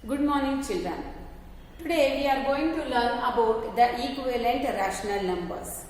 Good morning, children. Today we are going to learn about the equivalent rational numbers.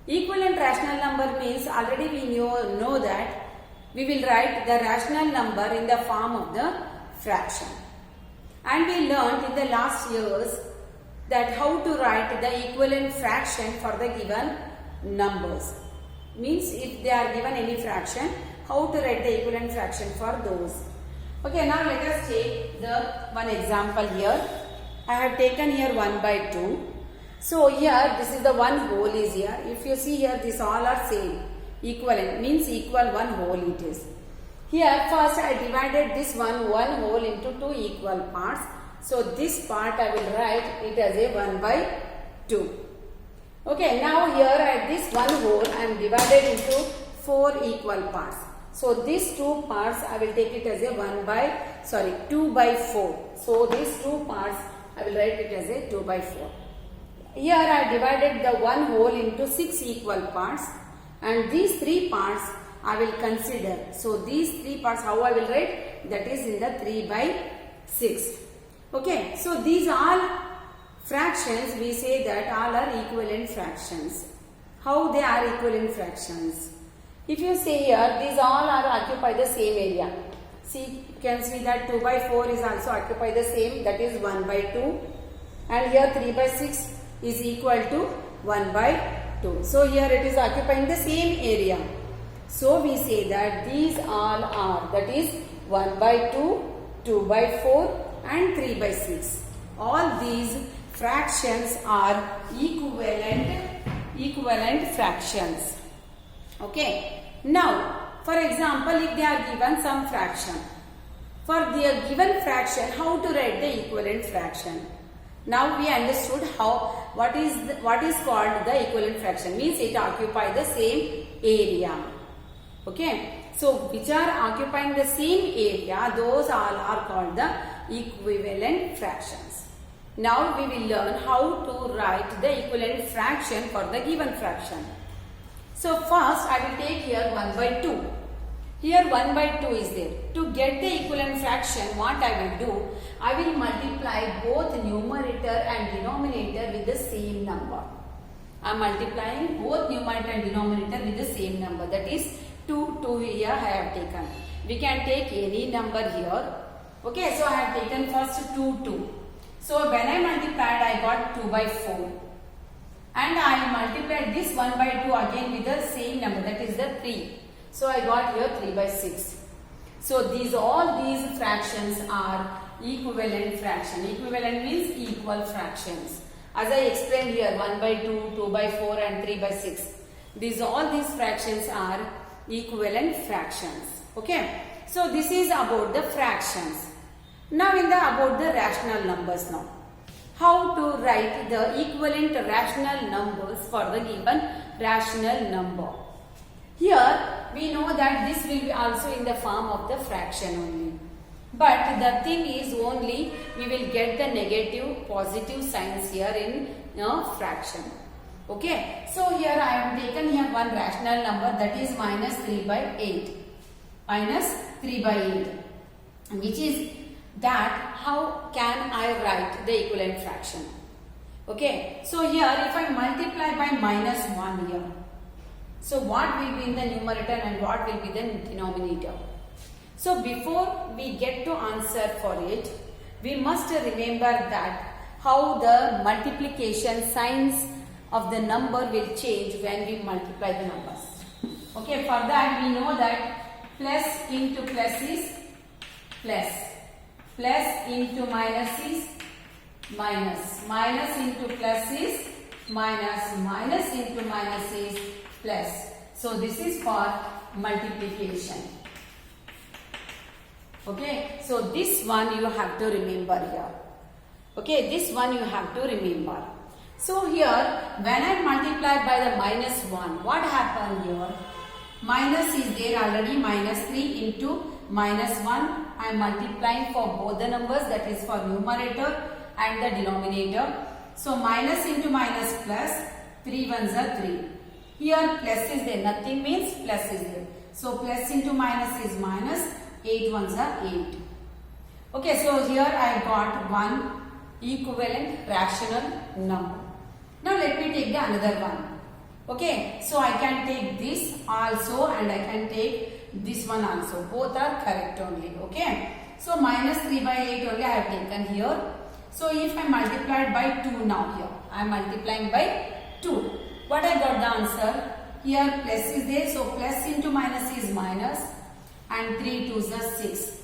Equivalent rational number means already we know that we will write the rational number in the form of the fraction. And we learned in the last years that how to write the equivalent fraction for the given numbers. Means if they are given any fraction, how to write the equivalent fraction for those. Okay, now let us take the one example here. I have taken here 1 by 2. So here this is the one whole is here. If you see here, these all are same. Equivalent means equal one whole it is. Here first I divided this one whole into two equal parts. So this part I will write it as a 1 by 2. Okay, now here at this one whole I am divided into 4 equal parts. So these two parts I will take it as a 2 by 4. So these two parts I will write it as a 2 by 4. Here I divided the one whole into 6 equal parts, and these 3 parts I will consider. So these 3 parts how I will write, that is in the 3 by 6. Okay, so these all fractions we say that all are equivalent fractions. How they are equivalent fractions? If you see here, these all are occupy the same area. See, you can see that 2 by 4 is also occupy the same, that is 1 by 2. And here 3 by 6 is equal to 1 by 2. So here it is occupying the same area. So we say that these all are, that is 1 by 2, 2 by 4 and 3 by 6. All these fractions are equivalent fractions. Okay. Now, for example, if they are given some fraction, for their given fraction, how to write the equivalent fraction? Now we understood what is called the equivalent fraction. Means it occupies the same area. Okay. So which are occupying the same area, those all are called the equivalent fractions. Now we will learn how to write the equivalent fraction for the given fraction. So first I will take here 1 by 2. Here 1 by 2 is there. To get the equivalent fraction, what I will do, I will multiply both numerator and denominator with the same number. I am multiplying both numerator and denominator with the same number. That is 2 here I have taken. We can take any number here. Okay, so I have taken first 2. So when I multiplied, I got 2 by 4. And I multiplied this 1 by 2 again with the same number, that is the 3. So I got here 3 by 6. So all these fractions are equivalent fraction. Equivalent means equal fractions. As I explained here, 1 by 2, 2 by 4 and 3 by 6. All these fractions are equivalent fractions. Okay. So this is about the fractions. Now about the rational numbers now. How to write the equivalent rational numbers for the given rational number. Here we know that this will be also in the form of the fraction only. But the thing is only we will get the negative positive signs here in fraction. Okay. So here I have taken here one rational number, that is minus 3 by 8. Minus 3 by 8. Which is that how can I write the equivalent fraction? Okay, so here if I multiply by minus 1 here, so what will be in the numerator and what will be the denominator? So before we get to answer for it, we must remember that how the multiplication signs of the number will change when we multiply the numbers. Okay, for that we know that plus into plus is plus. Plus into minus is minus. Minus into plus is minus. Minus into minus is plus. So this is for multiplication. Okay. So this one you have to remember here. Okay. This one you have to remember. So here when I multiply by the minus 1, what happened here? Minus is there already, minus 3 into minus 1. I am multiplying for both the numbers, that is for numerator and the denominator. So minus into minus plus, 3 ones are 3. Here plus is there, nothing means plus is there. So plus into minus is minus, 8 ones are 8. Okay, so here I got one equivalent rational number. Now let me take the another one. Okay, so I can take this also and I can take this one also. Both are correct only. Okay, so minus 3 by 8 only I have taken here. So if I multiplied by 2 now here, I am multiplying by 2. What I got the answer? Here plus is there, so plus into minus is minus, and 3 2s are 6.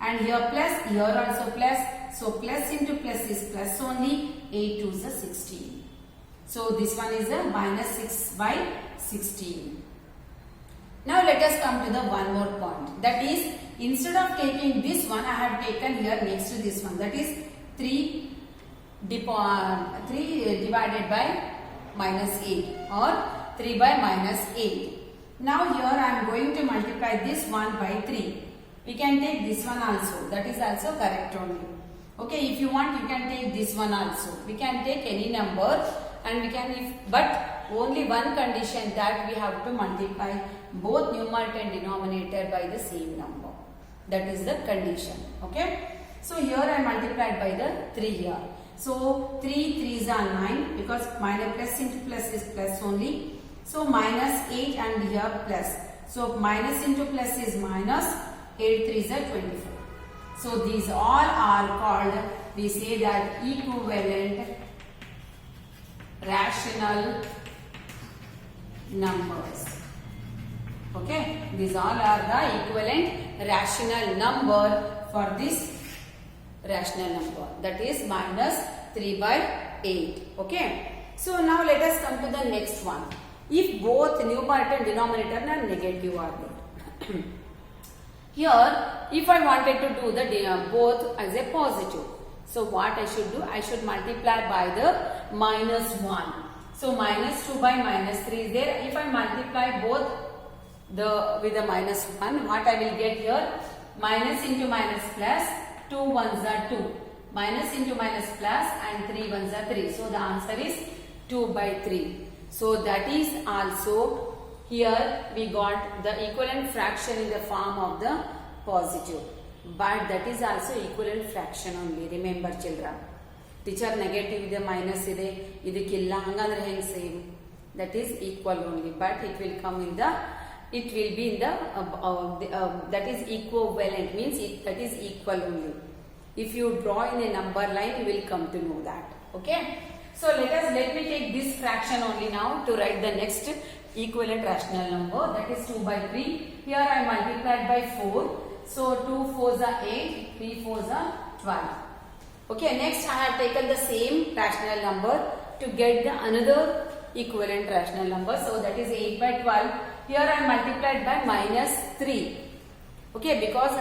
And here plus, here also plus, so plus into plus is plus only, 8 2s are 16. So this one is a minus 6 by 16. Now let us come to the one more point. That is, instead of taking this one, I have taken here next to this one. That is 3 divided by minus 8 or 3 by minus 8. Now here I am going to multiply this one by 3. We can take this one also. That is also correct only. Okay, if you want, you can take this one also. We can take any number. And we can, but only one condition, that we have to multiply both numerator and denominator by the same number. That is the condition. Okay. So here I multiplied by the 3 here. So 3 3s are 9 because minus plus into plus is plus only. So minus 8 and here plus. So minus into plus is minus, 8 3s are 24. So these all are called, we say that equivalent rational numbers. Okay, these all are the equivalent rational number for this rational number, that is minus 3 by 8. Okay, so now let us come to the next one. If both numerator and denominator are negative are there. Here, if I wanted to do the both as a positive, so what I should do? I should multiply by the minus 1. So minus 2 by minus 3 is there. If I multiply both with the minus 1, what I will get here? Minus into minus plus, 2 1s are 2. Minus into minus plus and 3 1s are 3. So the answer is 2 by 3. So that is also, here we got the equivalent fraction in the form of the positive. But that is also equivalent fraction only. Remember children. Teacher negative ide minus ide, idikilla hangandre heng same. That is equal only. But it will come in the, it will be in the, that is equivalent, means that is equal only. If you draw in a number line, you will come to know that. Okay. So let me take this fraction only now to write the next equivalent rational number. That is 2 by 3. Here I multiplied by 4. So 2 4s are 8, 3 4s are 12. Okay, next I have taken the same rational number to get the another equivalent rational number. So that is 8 by 12. Here I multiplied by minus 3. Okay, because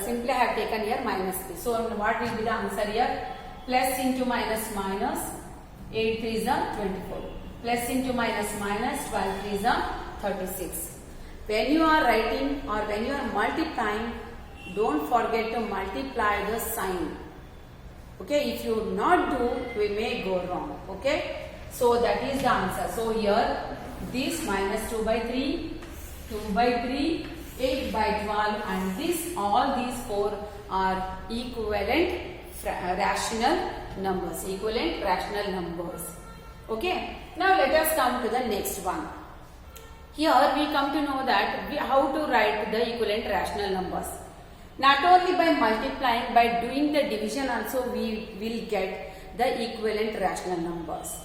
simply I have taken here minus 3. So what will be the answer here? Plus into minus minus, 8 3s are 24. Plus into minus minus, 12 3s are 36. When you are writing or when you are multiplying, don't forget to multiply the sign. Okay, if you not do, we may go wrong. Okay, so that is the answer. So here, this minus 2 by 3, 2 by 3, 8 by 12, and this, all these four are equivalent rational numbers. Equivalent rational numbers. Okay, now let us come to the next one. Here we come to know that how to write the equivalent rational numbers. Not only by multiplying, by doing the division also we will get the equivalent rational numbers.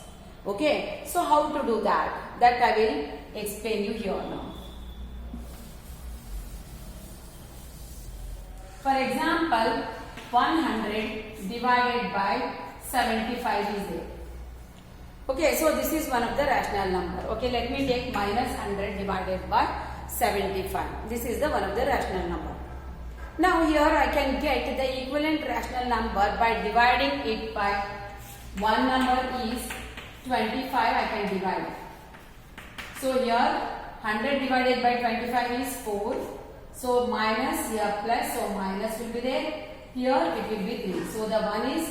Okay, so how to do that? That I will explain you here now. For example, 100 divided by 75 is there. Okay, so this is one of the rational number. Okay, let me take minus 100 divided by 75. This is the one of the rational number. Now here I can get the equivalent rational number by dividing it by one number is 25, I can divide. So here 100 divided by 25 is 4. So minus here plus, so minus will be there. Here it will be 3. So the one is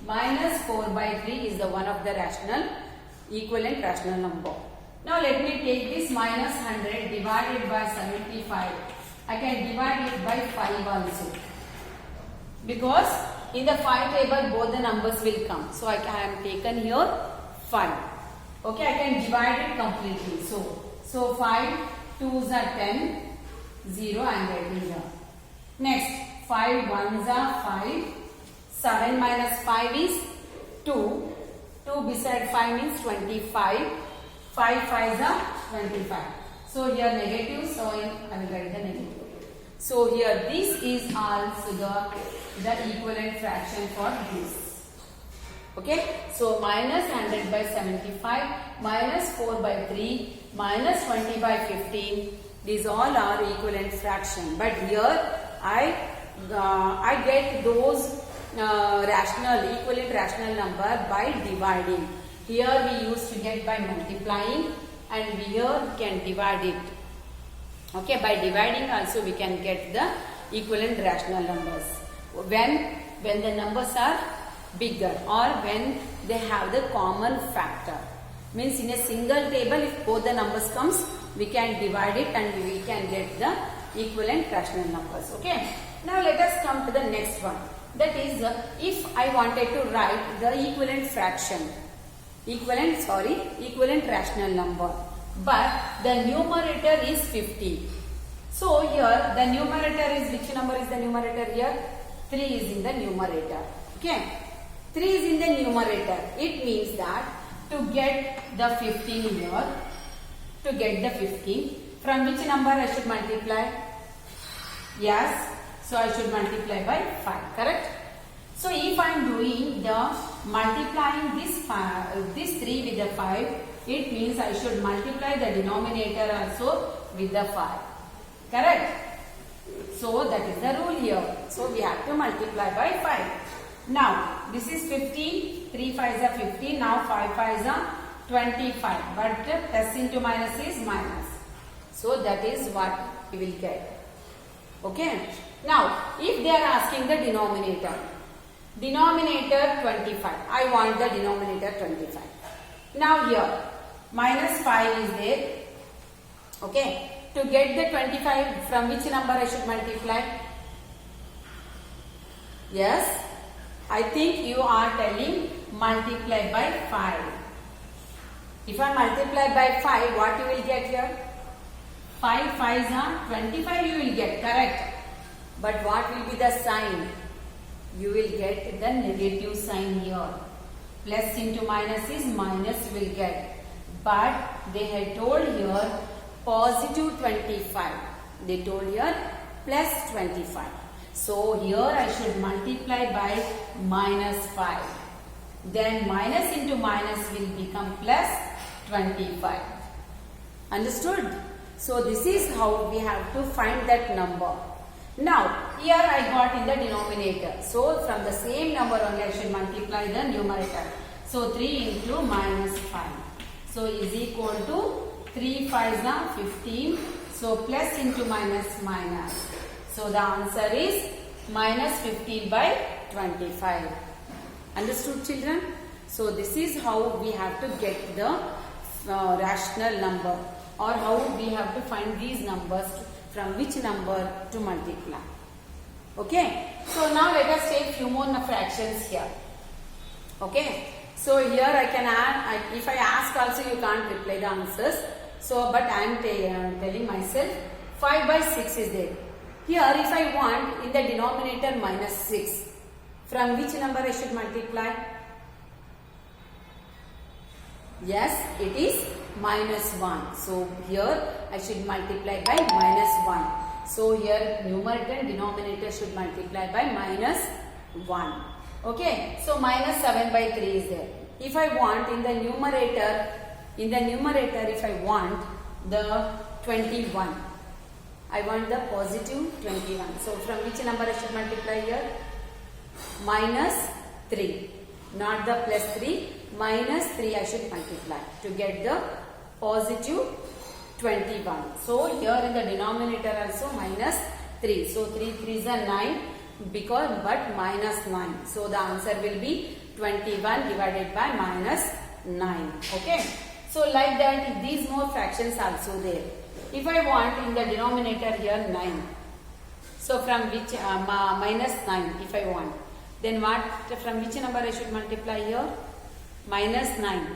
minus 4 by 3 is the one of the rational equivalent rational number. Now let me take this minus 100 divided by 75. I can divide it by 5 also. because in the 5 table both the numbers will come. So I am taken here 5. Okay, I can divide it completely. So 5 2s are 10, 0 I am writing here. Next 5 1s are 5, 7 minus 5 is 2. 2 beside 5 means 25. 5 5s are 25. So here negative, so I will write the negative. So here this is also the equivalent fraction for this. Okay, so minus 100 by 75, minus 4 by 3, minus 20 by 15. These all are equivalent fraction. But here I get those equivalent rational number by dividing. Here we used to get by multiplying, and here we can divide it. Okay, by dividing also we can get the equivalent rational numbers when the numbers are bigger or when they have the common factor. Means in a single table, if both the numbers comes, we can divide it and we can get the equivalent rational numbers. Okay. Now let us come to the next one. That is, if I wanted to write the equivalent rational number, but the numerator is 50. So here the numerator is, which number is the numerator here? 3 is in the numerator. Okay. 3 is in the numerator. It means that to get the 15 here, from which number I should multiply? Yes. So I should multiply by 5, correct? So if I am doing the multiplying this 3 with the 5, it means I should multiply the denominator also with the 5, correct? So that is the rule here. So we have to multiply by 5. Now this is 15, 3 5s are 15, now 5 5s are 25, but plus into minus is minus. So that is what we will get. Okay. Now if they are asking the denominator 25, I want the denominator 25. Now here minus 5 is there. Okay. To get the 25, from which number I should multiply? Yes, I think you are telling multiply by 5. If I multiply by 5, what you will get here? 5 5s are 25 you will get, correct? But what will be the sign? You will get the negative sign here. Plus into minus is minus you will get. But they had told here positive 25. They told here plus 25. So here I should multiply by minus 5. Then minus into minus will become plus 25. Understood? So this is how we have to find that number. Now here I got in the denominator. So from the same number only I should multiply the numerator. So 3 into minus 5. So is equal to 3 5s are 15. So plus into minus minus. So the answer is minus 15 by 25. Understood, children? So this is how we have to get the rational number, or how we have to find these numbers, from which number to multiply. Okay. So now let us take few more fractions here. Okay. So here I can add, if I ask also you can't reply the answers. So but I am telling myself 5 by 6 is there. Here if I want in the denominator minus 6, from which number I should multiply? Yes, it is minus 1. So here I should multiply by minus 1. So here numerator and denominator should multiply by minus 1. Okay. So minus 7 by 3 is there. If I want in the numerator if I want the 21. I want the positive 21. So from which number I should multiply here? Minus 3. Not the plus 3. Minus 3 I should multiply to get the positive 21. So here in the denominator also minus 3. So 3 3s are 9 but minus 9. So the answer will be 21 divided by minus 9. Okay. So like that these more fractions also there. If I want in the denominator here 9. So from which minus 9 if I want, then what, from which number I should multiply here? Minus 9.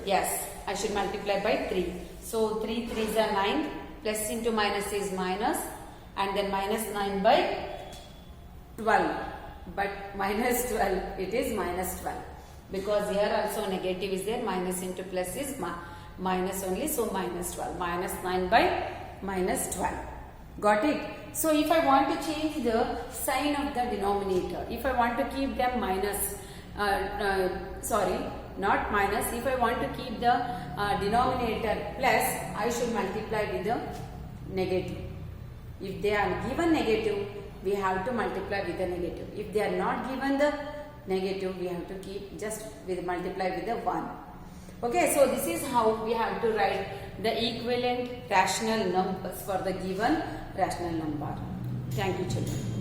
Yes, I should multiply by 3. So 3 3s are 9, plus into minus is minus, and then minus 9 by 12. But minus 12, it is minus 12. Because here also negative is there, minus into plus is minus only, so minus 12. Minus 9 by minus 12. Got it? So if I want to change the sign of the denominator, if I want to keep them minus, sorry, not minus, if I want to keep the denominator plus, I should multiply with the negative. If they are given negative, we have to multiply with the negative. If they are not given the negative, we have to keep just with multiply with the 1. Okay, so this is how we have to write the equivalent rational numbers for the given rational number. Thank you, children.